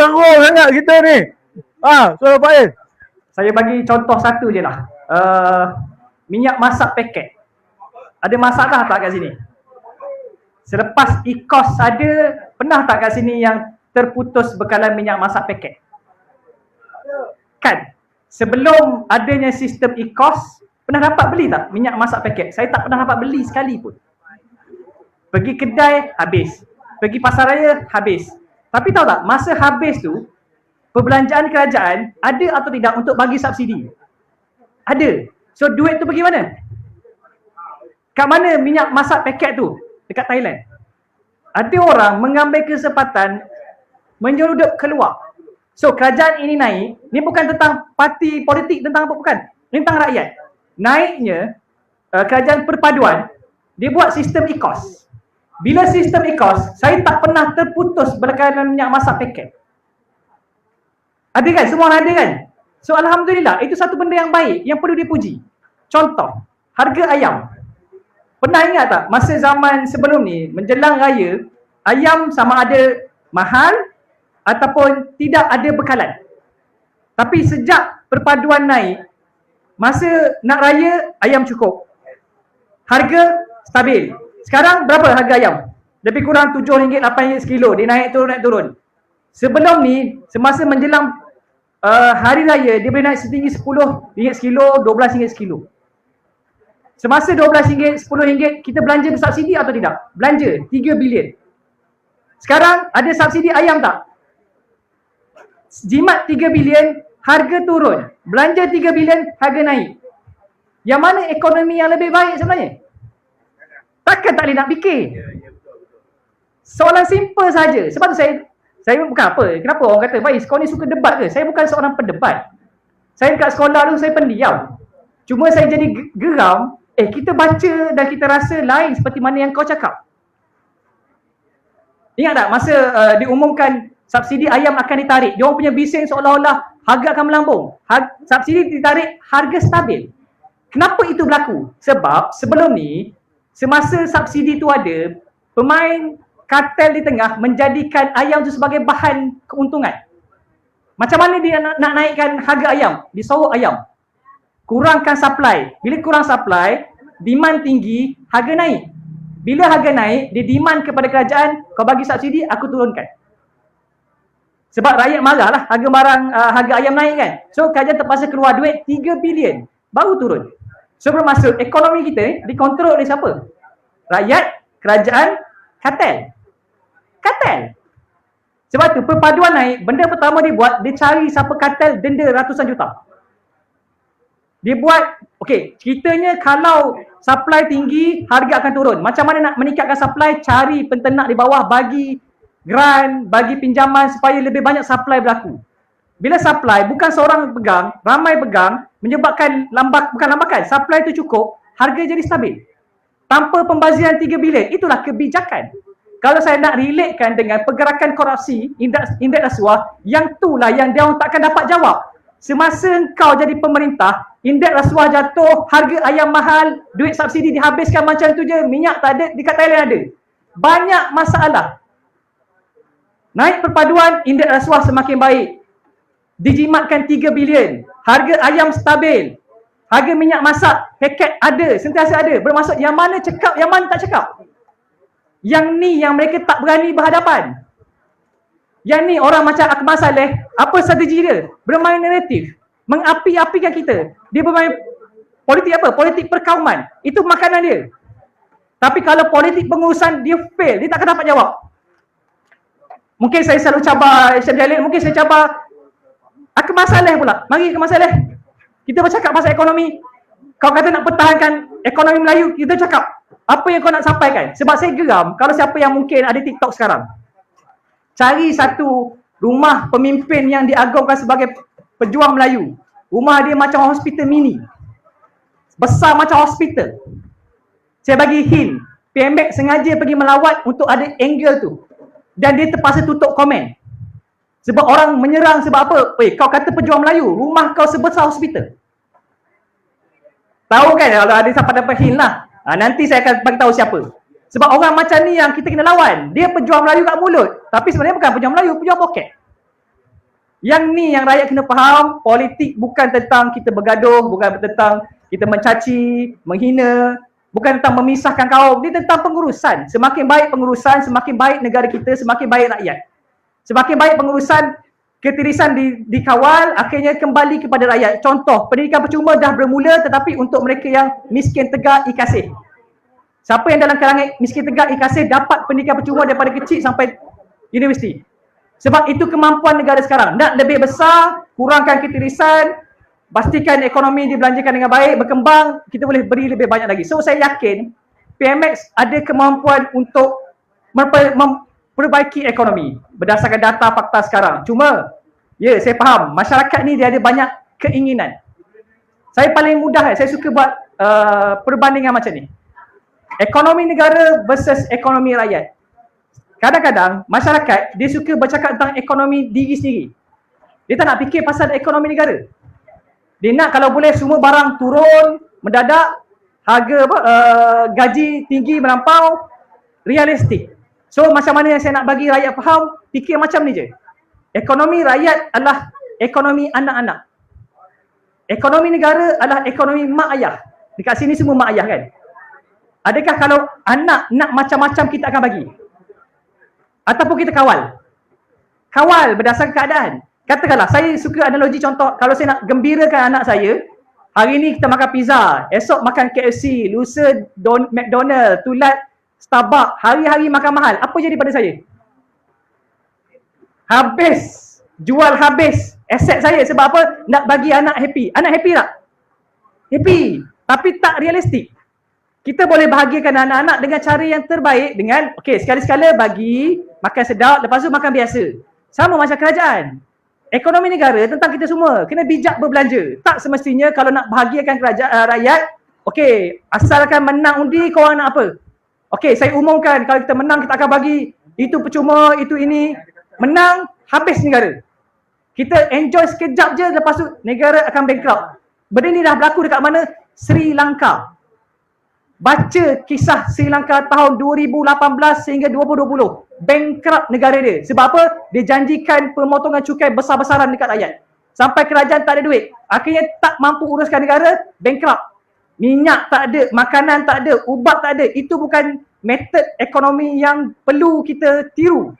teruk sangat kita ni. Soal Faiz. Saya bagi contoh satu je lah. Minyak masak paket. Ada masalah tak kat sini? Selepas ECOS ada, pernah tak kat sini yang terputus bekalan minyak masak paket? Kan? Sebelum adanya sistem ECOS, pernah dapat beli tak minyak masak paket? Saya tak pernah dapat beli sekali pun. Pergi kedai, habis. Pergi pasar raya, habis. Tapi tahu tak, masa habis tu, perbelanjaan kerajaan ada atau tidak untuk bagi subsidi? Ada. So duit tu pergi mana? Kat mana minyak masak paket tu? Dekat Thailand. Ada orang mengambil kesempatan menyeruduk keluar. So kerajaan ini naik, ni bukan tentang parti politik, tentang apa, bukan. Ni tentang rakyat. Naiknya kerajaan perpaduan, dia buat sistem ECOS. Bila sistem ECOS, saya tak pernah terputus bekalan minyak masak paket. Ada kan? Semua orang ada kan? So Alhamdulillah, itu satu benda yang baik, yang perlu dipuji. Contoh, harga ayam. Pernah ingat tak, masa zaman sebelum ni, menjelang raya, ayam sama ada mahal ataupun tidak ada bekalan. Tapi sejak perpaduan naik, masa nak raya, ayam cukup. Harga stabil. Sekarang berapa harga ayam? Lebih kurang RM7, RM8 sekilo. Dia naik turun. Sebelum ni, semasa menjelang hari raya, dia boleh naik setinggi RM10 sekilo, RM12 sekilo. Semasa RM12, RM10, kita belanja bersubsidi atau tidak? Belanja, 3 bilion. Sekarang ada subsidi ayam tak? Jimat 3 bilion, harga turun. Belanja 3 bilion, harga naik. Yang mana ekonomi yang lebih baik sebenarnya? Takkan tak boleh nak fikir. Soalan simple saja. Sebab tu saya bukan apa. Kenapa orang kata, Faiz, kau ni suka debat ke? Saya bukan seorang pendebat. Saya dekat sekolah tu, saya pendiam. Cuma saya jadi geram, kita baca dan kita rasa lain seperti mana yang kau cakap. Ingat tak masa diumumkan subsidi ayam akan ditarik, dia orang punya bising seolah-olah harga akan melambung. Subsidi ditarik, harga stabil. Kenapa itu berlaku? Sebab sebelum ni, semasa subsidi tu ada, pemain kartel di tengah menjadikan ayam tu sebagai bahan keuntungan. Macam mana dia nak naikkan harga ayam? Disorok ayam. Kurangkan supply. Bila kurang supply, demand tinggi, harga naik. Bila harga naik, dia demand kepada kerajaan, kau bagi subsidi, aku turunkan. Sebab rakyat marah lah, harga ayam naik kan. So kerajaan terpaksa keluar duit 3 bilion, baru turun. So bermaksud ekonomi kita dikontrol oleh siapa? Rakyat, kerajaan, kartel. Sebab tu perpaduan naik, benda pertama dia buat, dia cari siapa kartel, denda ratusan juta. Dia buat, ceritanya kalau supply tinggi, harga akan turun. Macam mana nak meningkatkan supply? Cari penternak di bawah, bagi grant, bagi pinjaman supaya lebih banyak supply berlaku. Bila supply, bukan seorang pegang, ramai pegang, menyebabkan bukan lambakan, supply itu cukup, harga jadi stabil. Tanpa pembaziran 3 bilion, itulah kebijakan. Kalau saya nak relatekan dengan pergerakan korupsi, indeks rasuah, yang itulah yang dia orang takkan dapat jawab. Semasa kau jadi pemerintah, indeks rasuah jatuh, harga ayam mahal, duit subsidi dihabiskan macam tu je, minyak tak ada, dekat Thailand ada. Banyak masalah. Naik perpaduan, indeks rasuah semakin baik. Dijimatkan 3 bilion. Harga ayam stabil. Harga minyak masak, paket ada, sentiasa ada. Bermaksud yang mana cakap, yang mana tak cakap. Yang ni yang mereka tak berani berhadapan. Yang ni orang macam Akmal Saleh, apa strategi dia? Bermain naratif. Mengapi-apikan kita. Dia bermain politik apa? Politik perkauman. Itu makanan dia. Tapi kalau politik pengurusan, dia fail. Dia takkan dapat jawab. Mungkin saya selalu cabar Syed Jalil, mungkin saya cabar Akmal Saleh pula. Mari Akmal Saleh, kita bercakap pasal ekonomi. Kau kata nak pertahankan ekonomi Melayu, kita cakap apa yang kau nak sampaikan. Sebab saya geram kalau siapa yang mungkin ada TikTok sekarang, cari satu rumah pemimpin yang diagungkan sebagai pejuang Melayu. Rumah dia macam hospital mini, besar macam hospital. Saya bagi hint, PMX sengaja pergi melawat untuk ada angle tu. Dan dia terpaksa tutup komen. Sebab orang menyerang sebab apa? Kau kata pejuang Melayu, rumah kau sebesar hospital. Tahu kan kalau ada siapa dapat hint lah. Nanti saya akan bagi tahu siapa. Sebab orang macam ni yang kita kena lawan. Dia pejuang Melayu kat mulut. Tapi sebenarnya bukan pejuang Melayu, pejuang poket. Yang ni yang rakyat kena faham, politik bukan tentang kita bergaduh, bukan tentang kita mencaci, menghina, bukan tentang memisahkan kaum. Dia tentang pengurusan. Semakin baik pengurusan, semakin baik negara kita, semakin baik rakyat. Semakin baik pengurusan, ketirisan dikawal, akhirnya kembali kepada rakyat. Contoh, pendidikan percuma dah bermula tetapi untuk mereka yang miskin tegak ikasih. Siapa yang dalam kalangan miskin tegak ikasih dapat pendidikan percuma daripada kecil sampai universiti. Sebab itu kemampuan negara sekarang. Nak lebih besar, kurangkan ketirisan, pastikan ekonomi dibelanjakan dengan baik, berkembang, kita boleh beri lebih banyak lagi. So saya yakin PMX ada kemampuan untuk memperbaiki ekonomi berdasarkan data fakta sekarang. Cuma, ya saya faham, masyarakat ni dia ada banyak keinginan. Saya paling mudah, saya suka buat perbandingan macam ni. Ekonomi negara versus ekonomi rakyat. Kadang-kadang masyarakat dia suka bercakap tentang ekonomi diri sendiri. Dia tak nak fikir pasal ekonomi negara. Dia nak kalau boleh semua barang turun mendadak, harga gaji tinggi melampau, realistik. So macam mana yang saya nak bagi rakyat faham, fikir macam ni je. Ekonomi rakyat adalah ekonomi anak-anak. Ekonomi negara adalah ekonomi mak ayah. Dekat sini semua mak ayah kan? Adakah kalau anak nak macam-macam kita akan bagi? Ataupun kita kawal? Kawal berdasarkan keadaan. Katakanlah, saya suka analogi contoh, kalau saya nak gembirakan anak saya, hari ni kita makan pizza, esok makan KFC, lusa McDonald, tulat Starbucks, hari-hari makan mahal. Apa jadi pada saya? Habis. Jual habis aset saya. Sebab apa? Nak bagi anak happy. Anak happy tak? Happy. Tapi tak realistik. Kita boleh bahagiakan anak-anak dengan cara yang terbaik dengan, okey, sekali-sekala bagi makan sedap, lepas tu makan biasa. Sama macam kerajaan. Ekonomi negara tentang kita semua. Kena bijak berbelanja. Tak semestinya kalau nak bahagiakan kerajaan rakyat, okey, asalkan menang undi, korang nak apa? Okey, saya umumkan kalau kita menang kita akan bagi itu percuma, itu ini. Menang, habis negara. Kita enjoy sekejap je, lepas tu negara akan bankrupt. Benda ni dah berlaku dekat mana? Sri Lanka. Baca kisah Sri Lanka tahun 2018 sehingga 2020. Bankrupt negara dia. Sebab apa? Dia janjikan pemotongan cukai besar-besaran dekat rakyat. Sampai kerajaan tak ada duit. Akhirnya tak mampu uruskan negara, bankrupt. Minyak tak ada, makanan tak ada, ubat tak ada. Itu bukan metod ekonomi yang perlu kita tiru.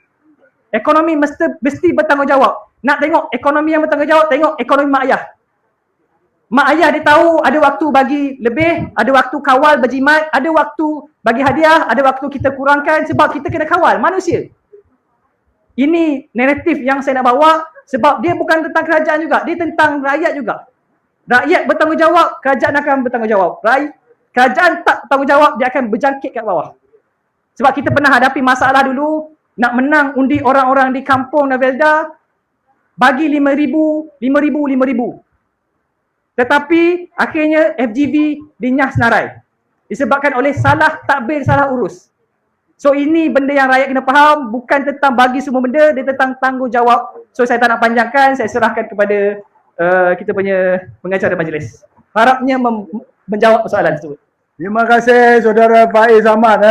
Ekonomi mesti bertanggungjawab. Nak tengok ekonomi yang bertanggungjawab, tengok ekonomi mak ayah. Mak ayah dia tahu ada waktu bagi lebih, ada waktu kawal berjimat, ada waktu bagi hadiah, ada waktu kita kurangkan sebab kita kena kawal manusia. Ini naratif yang saya nak bawa sebab dia bukan tentang kerajaan juga, dia tentang rakyat juga. Rakyat bertanggungjawab, kerajaan akan bertanggungjawab. Kerajaan tak bertanggungjawab, dia akan berjangkit kat bawah. Sebab kita pernah hadapi masalah dulu, nak menang undi orang-orang di kampung Navelda, bagi 5,000. Tetapi akhirnya FGV dinyah senarai. Disebabkan oleh salah takbir, salah urus. So ini benda yang rakyat kena faham, bukan tentang bagi semua benda, dia tentang tanggungjawab. So saya tak nak panjangkan, saya serahkan kepada kita punya pengacara majlis. Harapnya menjawab soalan tersebut. Terima kasih Saudara Faiz Ahmad.